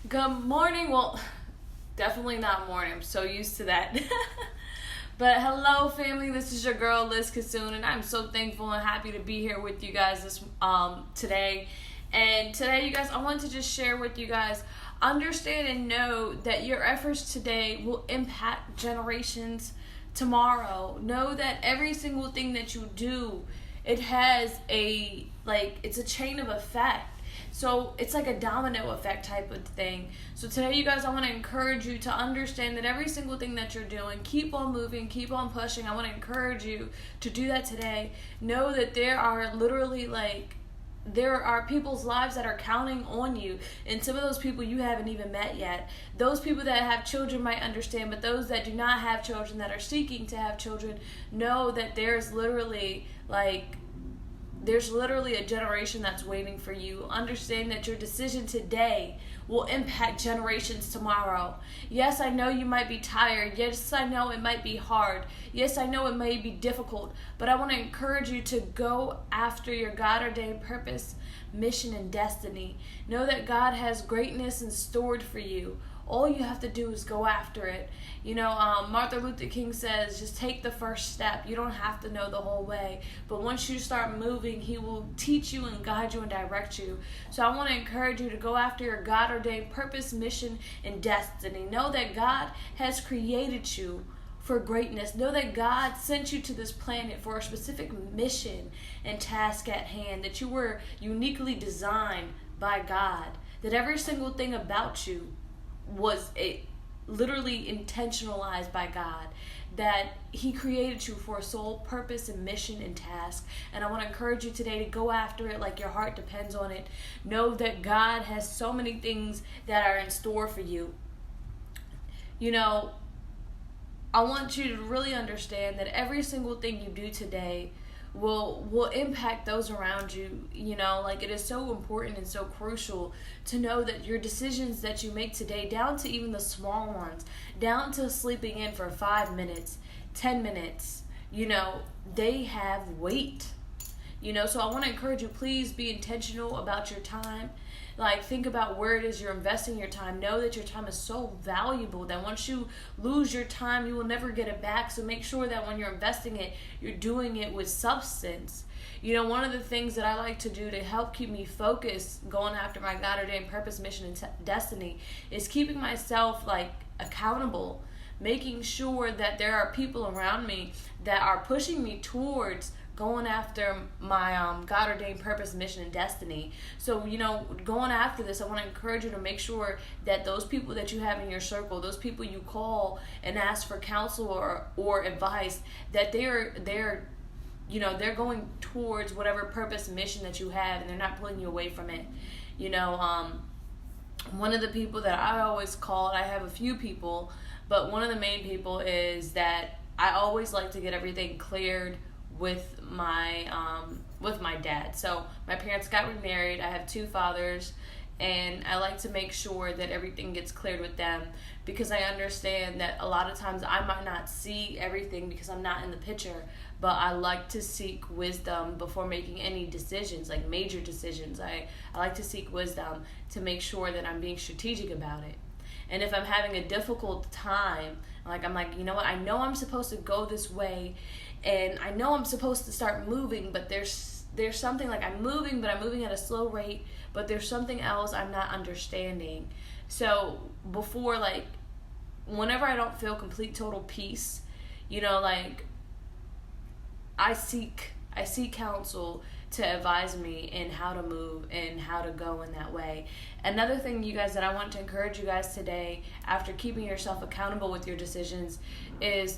Good morning. Well, definitely not morning. I'm so used to that. But hello, family. This is your girl Liz Kasoon, and I'm so thankful and happy to be here with you guys this today. And today, you guys, I want to just share with you guys. Understand and know that your efforts today will impact generations tomorrow. Know that every single thing that you do, it has it's a chain of effect. So it's like a domino effect type of thing. So today, you guys, I want to encourage you to understand that every single thing that you're doing, keep on moving, keep on pushing. I want to encourage you to do that today. Know that there are literally there are people's lives that are counting on you, and some of those people you haven't even met yet. Those people that have children might understand, but those that do not have children, that are seeking to have children, know that there's literally a generation that's waiting for you. Understand that your decision today will impact generations tomorrow. Yes, I know you might be tired. Yes, I know it might be hard. Yes, I know it may be difficult. But I want to encourage you to go after your God-ordained purpose, mission, and destiny. Know that God has greatness in store for you. All you have to do is go after it. Martin Luther King says, just take the first step. You don't have to know the whole way. But once you start moving, he will teach you and guide you and direct you. So I want to encourage you to go after your God-ordained purpose, mission, and destiny. Know that God has created you for greatness. Know that God sent you to this planet for a specific mission and task at hand. That you were uniquely designed by God. That every single thing about you was literally intentionalized by God, that he created you for a sole purpose and mission and task. And I want to encourage you today to go after it like your heart depends on it. Know that God has so many things that are in store for you. I want you to really understand that every single thing you do today will impact those around you. It is so important and so crucial to know that your decisions that you make today, down to even the small ones, down to sleeping in for 5 minutes, 10 minutes, they have weight. So I want to encourage you, please be intentional about your time. Think about where it is you're investing your time. Know that your time is so valuable that once you lose your time, you will never get it back. So make sure that when you're investing it, you're doing it with substance. One of the things that I like to do to help keep me focused, going after my God-ordained purpose, mission, and destiny, is keeping myself accountable, making sure that there are people around me that are pushing me towards going after my God-ordained purpose, mission, and destiny. So, going after this, I want to encourage you to make sure that those people that you have in your circle, those people you call and ask for counsel or advice, that they're going towards whatever purpose, mission that you have, and they're not pulling you away from it. One of the people that I always call, I have a few people, but one of the main people is that I always like to get everything cleared with my dad. So my parents got remarried. I have 2 fathers, and I like to make sure that everything gets cleared with them, because I understand that a lot of times I might not see everything because I'm not in the picture, but I like to seek wisdom before making any decisions, like major decisions. I like to seek wisdom to make sure that I'm being strategic about it. And if I'm having a difficult time, I'm like, I know I'm supposed to go this way, and I know I'm supposed to start moving, but there's something, I'm moving, but I'm moving at a slow rate, but there's something else I'm not understanding. So before, whenever I don't feel complete total peace, I seek counsel to advise me in how to move and how to go in that way. Another thing, you guys, that I want to encourage you guys today, after keeping yourself accountable with your decisions, is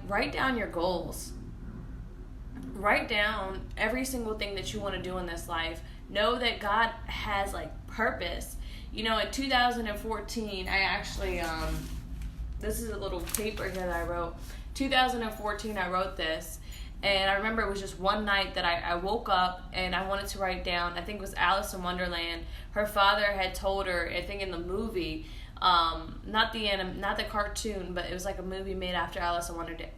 write down your goals. Write down every single thing that you want to do in this life. Know that God has purpose. In 2014, I actually this is a little paper here that I wrote. 2014, I wrote this, and I remember it was just one night that I woke up and I wanted to write down, I think it was Alice in Wonderland. Her father had told her, I think in the movie, not the cartoon, but it was a movie made after Alice in Wonderland.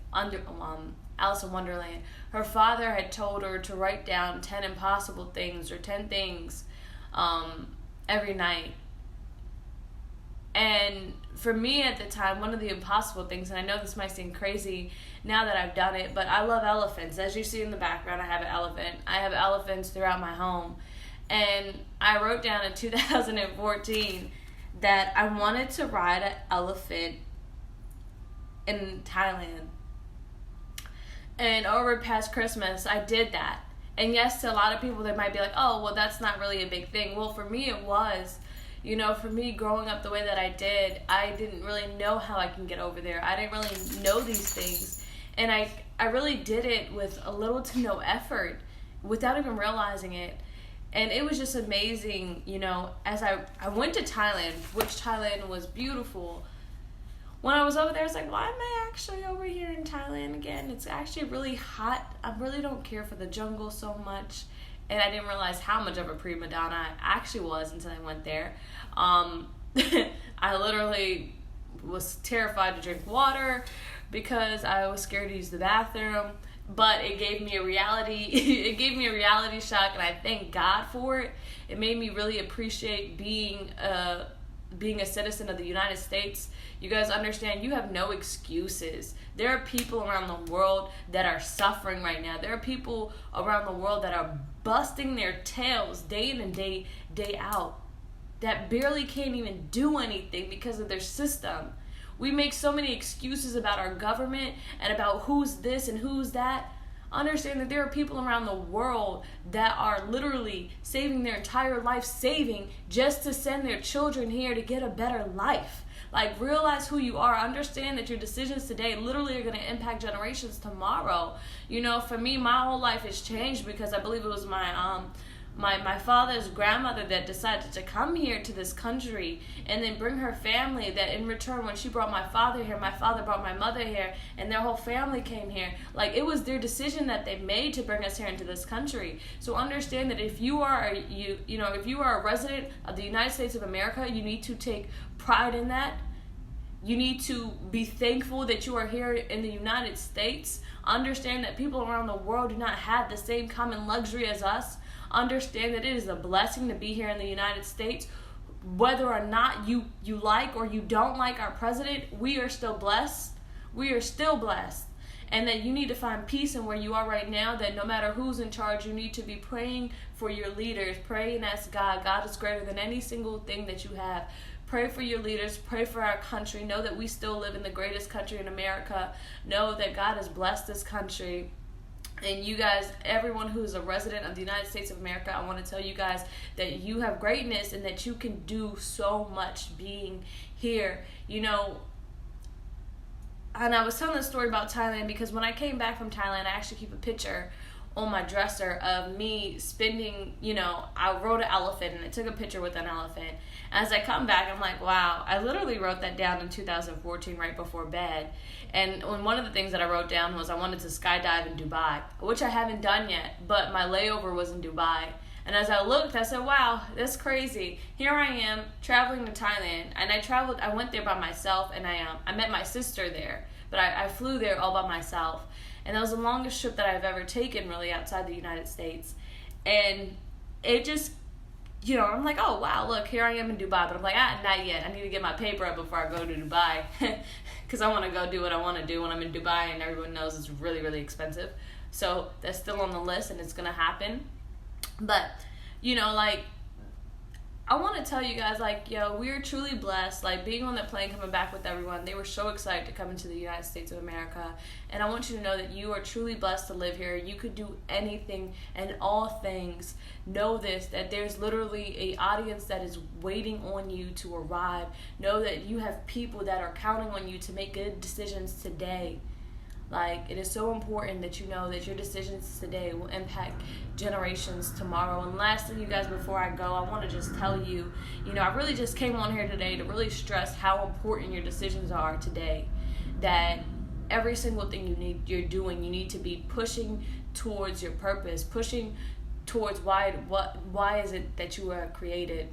Her father had told her to write down 10 impossible things or 10 things every night. And for me at the time, one of the impossible things, and I know this might seem crazy now that I've done it, but I love elephants. As you see in the background, I have an elephant. I have elephants throughout my home. And I wrote down in 2014 that I wanted to ride an elephant in Thailand. And over past Christmas, I did that. And yes, to a lot of people, they might be like, oh, well, that's not really a big thing. Well, for me, it was. You know, for me, growing up the way that I did, I didn't really know how I can get over there. I didn't really know these things. And I really did it with a little to no effort without even realizing it. And it was just amazing, you know, as I went to Thailand, which Thailand was beautiful. When I was over there, I was like, why am I actually over here in Thailand again? It's actually really hot. I really don't care for the jungle so much. And I didn't realize how much of a prima donna I actually was until I went there. I literally was terrified to drink water because I was scared to use the bathroom. But it gave me a reality shock, and I thank God for it. It made me really appreciate being a citizen of the United States. You guys understand, you have no excuses. There are people around the world that are suffering right now. There are people around the world that are busting their tails day in and day out, that barely can't even do anything because of their system. We make so many excuses about our government and about who's this and who's that. Understand that there are people around the world that are literally saving their entire life saving just to send their children here to get a better life. Like, realize who you are. Understand that your decisions today literally are going to impact generations tomorrow. You know, for me, my whole life has changed because I believe it was my father's grandmother that decided to come here to this country and then bring her family, that in return, when she brought my father here, my father brought my mother here, and their whole family came here. Like, it was their decision that they made to bring us here into this country. So understand that if you are if you are a resident of the United States of America, you need to take pride in that. You need to be thankful that you are here in the United States. Understand that people around the world do not have the same common luxury as us. Understand that it is a blessing to be here in the United States. Whether or not you like or you don't like our president, we are still blessed. We are still blessed. And that you need to find peace in where you are right now, that no matter who's in charge, you need to be praying for your leaders. Pray and ask God. God is greater than any single thing that you have. Pray for your leaders. Pray for our country. Know that we still live in the greatest country in America. Know that God has blessed this country. And you guys, everyone who is a resident of the United States of America, I want to tell you guys that you have greatness and that you can do so much being here. You know, and I was telling this story about Thailand because when I came back from Thailand, I actually keep a picture on my dresser of me spending, I wrote an elephant and I took a picture with an elephant. As I come back, I'm like, wow, I literally wrote that down in 2014 right before bed. And one of the things that I wrote down was I wanted to skydive in Dubai, which I haven't done yet, but my layover was in Dubai. And as I looked, I said, wow, that's crazy. Here I am traveling to Thailand. And I went there by myself, and I met my sister there. But I flew there all by myself. And that was the longest trip that I've ever taken, really, outside the United States. And it just, I'm like, oh, wow, look, here I am in Dubai. But I'm like, not yet. I need to get my paper up before I go to Dubai. Because I want to go do what I want to do when I'm in Dubai. And everyone knows it's really, really expensive. So that's still on the list, and it's going to happen. But, I want to tell you guys, we're truly blessed. Being on that plane, coming back with everyone, they were so excited to come into the United States of America. And I want you to know that you are truly blessed to live here. You could do anything and all things. Know this, that there's literally an audience that is waiting on you to arrive. Know that you have people that are counting on you to make good decisions today. It is so important that you know that your decisions today will impact generations tomorrow. And lastly, you guys, before I go, I want to just tell you, I really just came on here today to really stress how important your decisions are today. That every single thing you're doing, you need to be pushing towards your purpose, pushing towards why is it that you were created.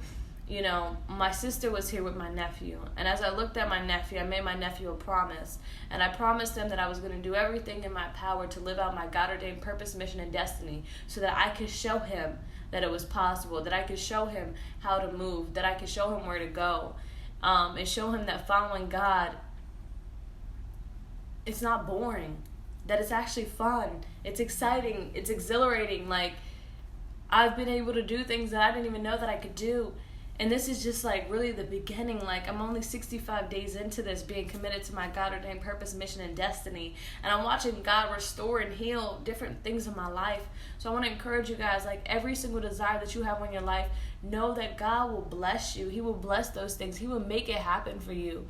My sister was here with my nephew, and as I looked at my nephew, I made my nephew a promise, and I promised him that I was going to do everything in my power to live out my God-ordained purpose, mission, and destiny, so that I could show him that it was possible, that I could show him how to move, that I could show him where to go. and show him that following God, it's not boring, that it's actually fun, it's exciting, it's exhilarating. Like, I've been able to do things that I didn't even know that I could do. And this is just like really the beginning. Like, I'm only 65 days into this, being committed to my God ordained purpose, mission, and destiny. And I'm watching God restore and heal different things in my life. So I want to encourage you guys, like, every single desire that you have in your life, know that God will bless you. He will bless those things. He will make it happen for you.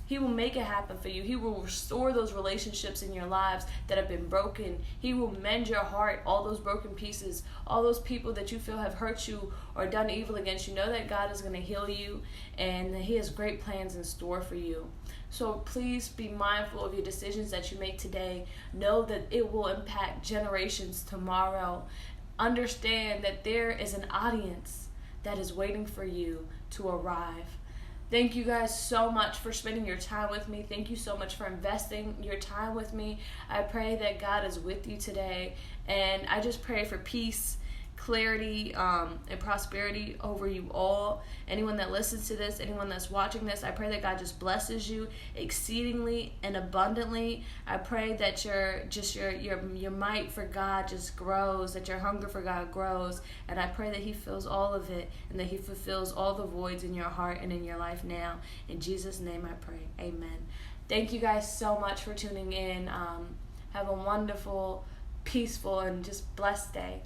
He will make it happen for you. He will restore those relationships in your lives that have been broken. He will mend your heart, all those broken pieces, all those people that you feel have hurt you or done evil against you. Know that God is going to heal you, and that he has great plans in store for you. So please be mindful of your decisions that you make today. Know that it will impact generations tomorrow. Understand that there is an audience that is waiting for you to arrive. Thank you guys so much for spending your time with me. Thank you so much for investing your time with me. I pray that God is with you today. And I just pray for peace, clarity, and prosperity over you all. Anyone that listens to this, anyone that's watching this, I pray that God just blesses you exceedingly and abundantly. I pray that your might for God just grows, that your hunger for God grows, and I pray that he fills all of it, and that he fulfills all the voids in your heart and in your life now. In Jesus' name I pray. Amen. Thank you guys so much for tuning in. Have a wonderful, peaceful, and just blessed day.